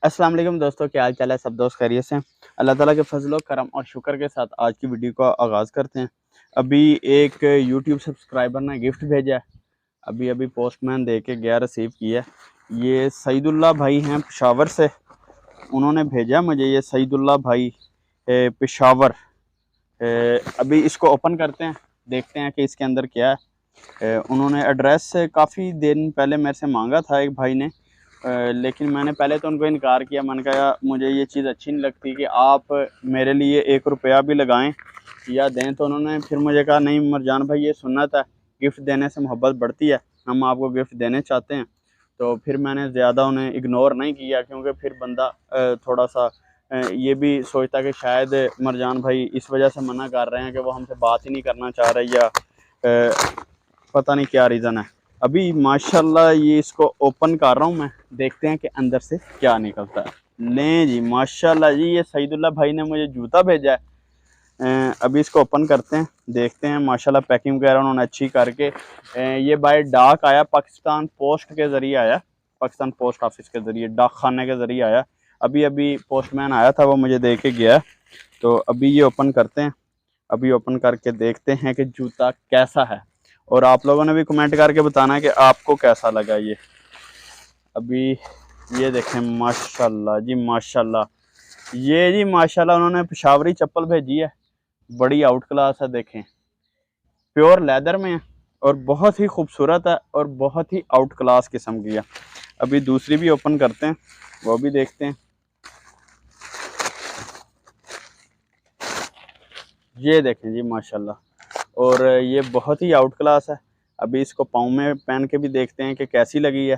अस्सलाम वालेकुम दोस्तों, क्या हाल चाल है। सब दोस्त खैरियत से हैं। अल्लाह ताला के फजलो करम और शुक्र के साथ आज की वीडियो का आगाज़ करते हैं। अभी एक यूट्यूब सब्सक्राइबर ने गिफ्ट भेजा है। अभी अभी पोस्टमैन दे के गया, रिसीव किया है। ये सईदुल्लाह भाई हैं पेशावर से, उन्होंने भेजा मुझे। ये सईदुल्लाह भाई पेशावर। अभी इसको ओपन करते हैं, देखते हैं कि इसके अंदर क्या है। उन्होंने एड्रेस काफ़ी दिन पहले मेरे से मांगा था एक भाई ने, लेकिन मैंने पहले तो उनको इनकार किया। मैंने कहा मुझे ये चीज़ अच्छी नहीं लगती कि आप मेरे लिए 1 रुपया भी लगाएं या दें। तो उन्होंने फिर मुझे कहा नहीं मरजान भाई, ये सुन्नत है, गिफ्ट देने से मोहब्बत बढ़ती है, हम आपको गिफ्ट देने चाहते हैं। तो फिर मैंने ज़्यादा उन्हें इग्नोर नहीं किया, क्योंकि फिर बंदा थोड़ा सा ये भी सोचता कि शायद मरजान भाई इस वजह से मना कर रहे हैं कि वो हमसे बात ही नहीं करना चाह रहे, या पता नहीं क्या रीज़न है। अभी माशाल्लाह ये इसको ओपन कर रहा हूँ मैं, देखते हैं कि अंदर से क्या निकलता है। लें जी माशाल्लाह जी, ये सईदुल्लाह भाई ने मुझे जूता भेजा है। अभी इसको ओपन करते हैं, देखते हैं। माशाल्लाह पैकिंग वगैरह उन्होंने अच्छी करके, ये बाय डाक आया, पाकिस्तान पोस्ट के ज़रिए आया, पाकिस्तान पोस्ट ऑफिस के ज़रिए, डाक खाने के ज़रिए आया। अभी अभी पोस्टमैन आया था, वो मुझे दे के गया। तो अभी ये ओपन करते हैं, अभी ओपन करके देखते हैं कि जूता कैसा है। और आप लोगों ने भी कमेंट करके बताना है कि आपको कैसा लगा ये। अभी ये देखें माशाल्लाह जी माशाल्लाह, ये जी माशाल्लाह उन्होंने पेशावरी चप्पल भेजी है, बड़ी आउट क्लास है। देखें प्योर लेदर में है और बहुत ही खूबसूरत है और बहुत ही आउट क्लास किस्म की है। अभी दूसरी भी ओपन करते हैं, वो भी देखते हैं। ये देखें जी माशाल्लाह, और ये बहुत ही आउट क्लास है। अभी इसको पाँव में पहन के भी देखते हैं कि कैसी लगी है।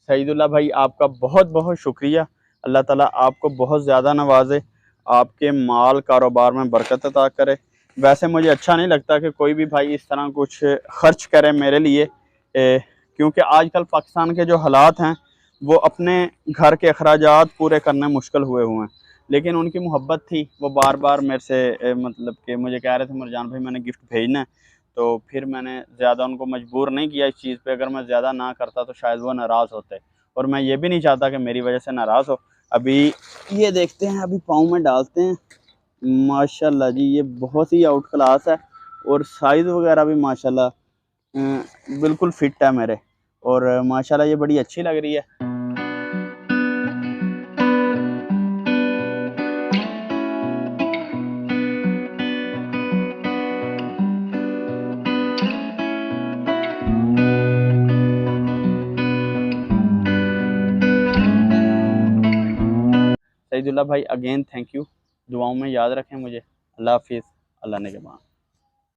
सईदुल्लाह भाई आपका बहुत बहुत शुक्रिया, अल्लाह ताला आपको बहुत ज़्यादा नवाजे, आपके माल कारोबार में बरकत अता करे। वैसे मुझे अच्छा नहीं लगता कि कोई भी भाई इस तरह कुछ खर्च करे मेरे लिए, क्योंकि आजकल पाकिस्तान के जो हालात हैं वो अपने घर के अखराजात पूरे करने मुश्किल हुए हुए हैं। लेकिन उनकी मोहब्बत थी, वो बार बार मेरे से मतलब कि मुझे कह रहे थे मरजान भाई मैंने गिफ्ट भेजना है। तो फिर मैंने ज़्यादा उनको मजबूर नहीं किया इस चीज़ पे। अगर मैं ज़्यादा ना करता तो शायद वो नाराज़ होते, और मैं ये भी नहीं चाहता कि मेरी वजह से नाराज़ हो। अभी ये देखते हैं, अभी पाँव में डालते हैं। माशाल्लाह जी ये बहुत ही आउट क्लास है, और साइज़ वगैरह भी माशाल्लाह बिल्कुल फिट है मेरे, और माशाल्लाह ये बड़ी अच्छी लग रही है। सईदुल्लाह भाई अगेन थैंक यू, दुआओं में याद रखें मुझे। अल्लाह हाफिज़, अल्लाह ने के बाद।